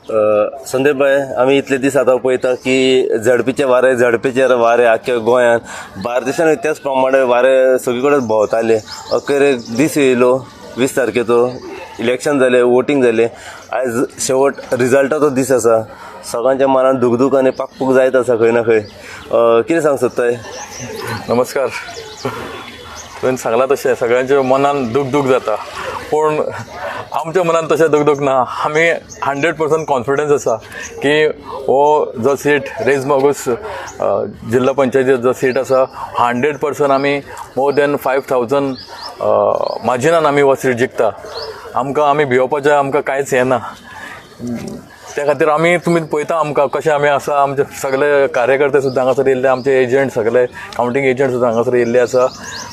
संदीप भाई, आम्ही इतले दीस आता पळयता की झडपीचे वारे आख्या गोंयांत बार्देशांत त्याच प्रमाणे वारे सगळे कडेन भोंवताले. अखेर एक दीस येयलो 20 तारखेचो, इलेक्शन जालें, वोटींग जालें. आयज शेवट रिजल्टाचो दीस आसा. सगळ्यांच्या मनात दुगदूक आनी पाकपूक जायत आसा खंय ना खंय. कितें सांग सोदताय? नमस्कार. तुवें सांगलां तशें सगळ्यांच्या मनान दूख जाता, पूण आमच्या मनान तशें दूख ना. आमी 100% कॉन्फिडन्स आसा की हो जो सीट रेज मागूस जिल्हा पंचायतीचो जो सीट आसा 100% आमी मोर दॅन 5000 मार्जिनान आमी हो सीट जिखता. आमी भिवपाचें आमकां कांयच हें ना. त्या खातीर तुमी पळयता आमकां कशें आमी आसा. आमचे सगळे कार्यकर्ते सुद्दां हांगासर येयल्ले, आमचे एजंट सगळे कावंटींग एजंट सुद्दां हांगासर येयल्ले आसा.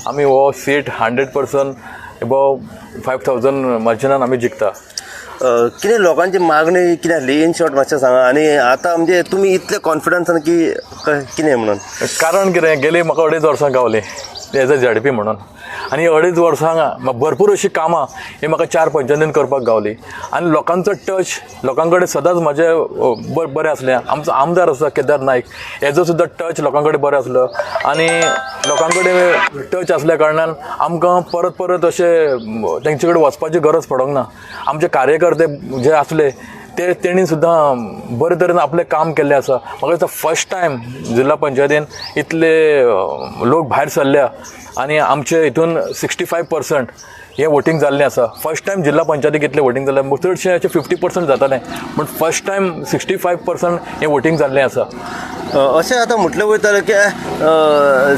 आमी हो सीट 100% अबाव 5000 मार्जिनान आमी जिखता. कितें लोकांची मागणी कितें आसली? इन शॉर्ट मातशें सांगा. आनी आतां म्हणजे तुमी इतले कॉन्फिडन्सान की कितें म्हणून? कारण कितें, गेली म्हाका 2.5 वर्सां गावली एज अ झडपी म्हणून. आनी 2.5 वर्सां भरपूर अशीं कामां ही म्हाका 4 पंचायतीन करपाक गावली. आनी लोकांचो टच लोकां कडेन सदांच म्हाजें बरें आसलें. आमचो आमदार आसा केदार नायक, हेजो सुद्दां टच लोकां कडेन बरें आसलो. आनी लोकां कडेन टच आसल्या कारणान आमकां परत अशें तेंचे कडेन वचपाची गरज पडोंक ना. आमचे कार्यकर्ते जे आसले तेणी सुद्दां बरे तरेन आपलें काम केल्लें आसा. म्हाका दिसता फर्स्ट टायम जिल्हा पंचायतीन इतले लोक भायर सरल्या आनी आमचे हितून 65% हें वोटींग जाल्लें आसा. फर्स्ट टायम जिल्हा पंचायतीक इतलें वोटींग जाल्लें. चडशें अशें 50% जातालें, पूण फर्स्ट टायम 65% हें वोटींग जाल्लें आसा. अशें आतां म्हटलें वयतालें की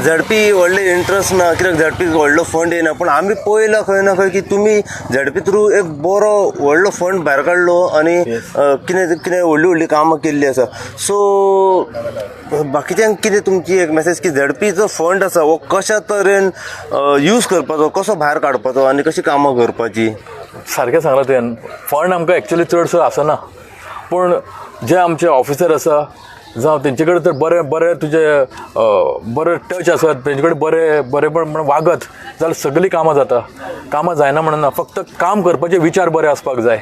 झडपी व्हडलें इंट्रस्ट ना, कित्याक झडपीक व्हडलो फंड येना. पूण आमी पळयलां खंय ना खंय की तुमी झडपी थ्रू एक बरो व्हडलो फंड भायर काडलो आनी कितें व्हडलीं कामां केल्लीं आसा. सो बाकीच्यांक कितें तुमची एक मॅसेज की झडपीचो फंड आसा हो कशा तरेन यूज करपाचो, कसो भायर काडपाचो आनी कशी कामां करपाची? सारकें सांगलां तुवें. फंड आमकां एक्चुली चडसो आसना, पूण जे आमचे ऑफिसर आसा जावं तेंचे कडेन तर बरे तुजे बरे टच आसत, तेंचे कडेन बरेपण वागत जाल्यार सगळीं कामां जाता. कामां जायना म्हणना, फक्त काम करपाचे विचार बरे आसपाक जाय.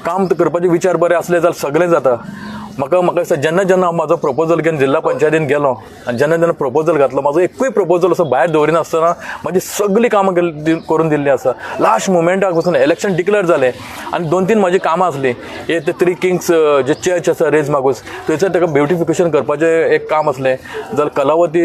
काम करपाचे विचार बरे आसले जाल्यार सगळें जाता. म्हाका दिसता जेन्ना हांव म्हाजो प्रपोजल घेवन जिल्हा पंचायतीन गेलो आनी जेन्ना प्रपोजल घातलो, म्हाजो एकूय प्रपोजल असो भायर दवरिनासतना म्हाजी सगळीं कामां करून दिल्लीं आसा. लास्ट मुमेंटाक वचून इलेक्शन डिक्लेअर जालें आनी 2-3 म्हाजी कामां आसलीं. हे ते 3 किंग्स जे चर्च आसा रेज मागूस, थंयसर ताका ब्युटिफिकेशन करपाचें एक काम आसलें. जाल्यार कलावती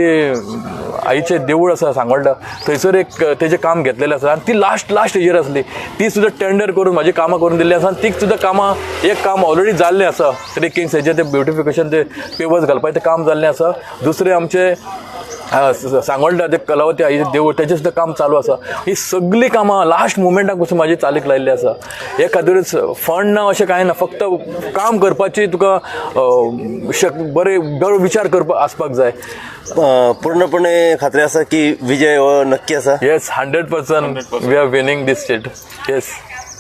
आईचें देवूळ आसा सांगोळडा, थंयसर एक तेजें काम घेतलेलें आसा. आनी ती लास्ट हेजेर आसली. ती सुद्दां टेंडर करून म्हाजी कामां करून दिल्लीं आसा. आनी ती सुद्दां कामां एक काम ऑलरेडी जाल्लें आसा. 3 किंग्स हेजें ते ब्युटिफिकेशन ते पेवर्स घालपाचें तें काम जाल्लें आसा. दुसरें आमचें सांगोळडा ते कलावती आईचें देवूळ तेजें सुद्दां काम चालू आसा. ही सगळीं कामां लास्ट मुमेंटाक वचून म्हाजी चालीक लायिल्लीं आसा. हे खातीरच फंड ना अशें कांय ना, फक्त काम करपाची तुका बरो विचार आसपाक जाय. पूर्णपणे खात्री आसा की विजय हो नक्की आसा? Yes, 100% we are winning this state. Yes.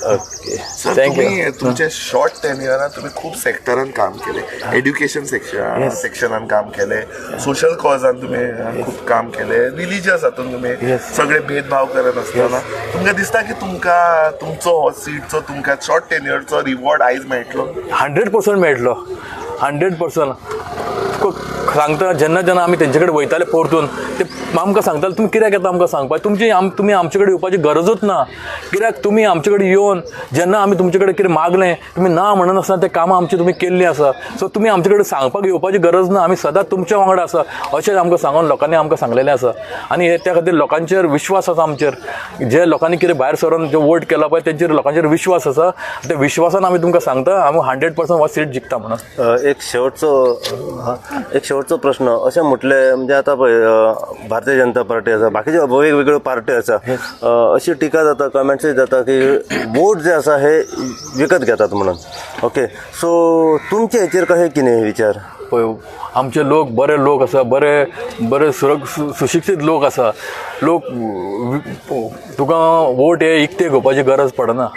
Okay, तुम्ही तुमच्या शॉर्ट टेन्युअरान तुम्ही खूप सेक्टरान काम केले. एड्युकेशन सेक्शनान काम केले, सोशल कॉजान तुम्ही खूप काम केले, रिलिजियस हातून तुम्ही सगळे भेदभाव करत असताना तुमकां दिसता की तुमचो हो सीटचो तुमकां शॉर्ट टेन्युअरचो रिवॉर्ड आयज मेळटलो? 100% मेळटलो. 100% सांगता जेन्ना आमी तेंचे कडेन वयताले परतून ते आमकां सांगताले तुमी कित्याक येता आमकां सांगपाक, तुमी आमचे कडेन येवपाची गरजूच ना. कित्याक तुमी आमचे कडेन येवन जेन्ना आमी तुमचे कडेन कितें मागलें तुमी ना म्हणनासतना तें कामां आमची तुमी केल्लीं आसा. सो तुमी आमचे कडेन सांगपाक येवपाची गरज ना. आमी सदांच तुमच्या वांगडा आसा अशें आमकां सांगून लोकांनी आमकां सांगलेलें आसा. आनी त्या खातीर लोकांचेर विश्वास आसा आमचेर. जे लोकांनी कितें भायर सरून जे वोट केला पळय तेंचेर लोकांचेर विश्वास आसा. त्या विश्वासान आमी तुमकां सांगता आमी 100% हो सीट जिखता म्हणून. एक शेवटचो प्रश्न. अशें म्हटलें म्हणजे आतां पळय भारतीय जनता पार्टी आसा, बाकीच्यो वेगवेगळ्यो पार्टी आसा, अशी टिका जाता, कमेंट्सूय जाता की वोट जे आसा हे विकत घेतात म्हणून. ओके, सो तुमचे हेचेर कशें कितें विचार? पळय आमचे लोक बरे लोक आसा, बरे सुशिक्षीत लोक आसा. लोक तुका वोट हे इकते घेवपाची गरज पडना.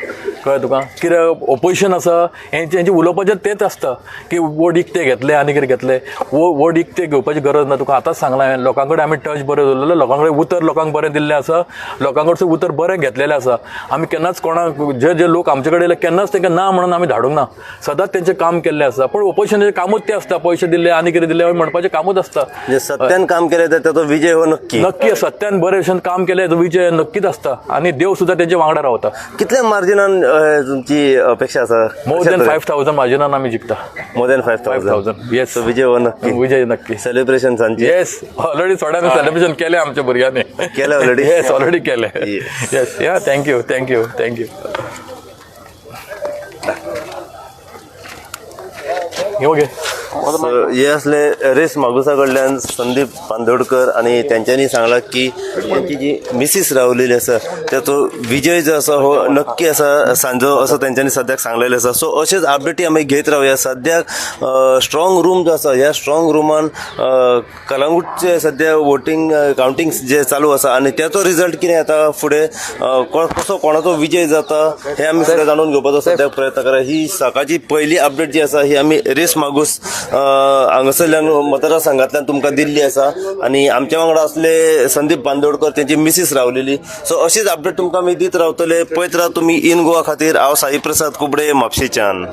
कळ्ळें तुका कित्याक ओपोजिशन आसा हेंचे उलोवपाचें तेच आसता की वोट इकते घेतले आनी कितें घेतले वोट इकते घेवपाची गरज ना तुका आतांच सांगलां हांवें लोकां कडेन आमी टच बरें दवरलेलो लोकां कडेन उतर लोकांक बरें दिल्लें आसा लोकां कडसून उतर बरें घेतलेलें आसा आमी केन्नाच कोणाक जे लोक आमचे कडेन येयले केन्नाच तांकां ना म्हणून आमी धाडूंक ना सदांच तेंचें काम केल्लें आसा पूण ओपोजिशनाचें कामूच तें आसता पयशे दिले आनी कितें दिले म्हणपाचें कामूच आसता म्हणजे सत्यान काम केलें तर ताचो विजय हो नक्की नक्की सत्यान बरे भशेन काम केलें तो विजय नक्कीच आसता आनी देव सुद्दां तेंच्या वांगडा रावता कितल्या मार्जिनान तुमची अपेक्षा आसा मोर दॅन 5,000 मार्जिनान आमी जिखता मोर दॅन 5,000 5,000 येस सो विजय हो नक्की विजय नक्की सेलिब्रेशन सांची येस ऑलरेडी थोड्यांनी सेलिब्रेशन केलें आमच्या भुरग्यांनी केलें already? येस ऑलरेडी केलें Yes. येस या थँक्यू थँक्यू थँक्यू ओके हे असले रेस मागुसा कडल्यान संदीप बांदोडकर आणि त्यांच्यानी सांगला की त्यांची जी मिसीस रावलेली आसा त्याचो विजय जो आसा हो नक्की आसा सांजो असं त्यांच्यानी सद्याक सांगलेलें आसा सो अशेच अपडेटी आमी घेत रावया सद्याक स्ट्रॉंग रूम जो आसा ह्या स्ट्रॉंग रूमान कलंगूटचे सद्या वोटींग काउंटिंग जे चालू आसा आणि त्याचो रिजल्ट कितें येता फुडें कसो कोणाचो विजय जाता हे आमी फुडें जाणून घेवपाचो सद्याक प्रयत्न करा ही सकाळची पहिली अपडेट जी आसा ही आमी रेस मागूस हांगासरल्यान मतदारसंघांतल्यान तुमकां दिल्ली आसा आनी आमच्या वांगडा असले संदीप बांदोडकर तेंची मिसीस रावलेली सो अशीच अपडेट तुमकां आमी दीत रावतले पळयत राव तुमी इन गोवा खातीर हांव साई प्रसाद कुबडे म्हापशेच्यान.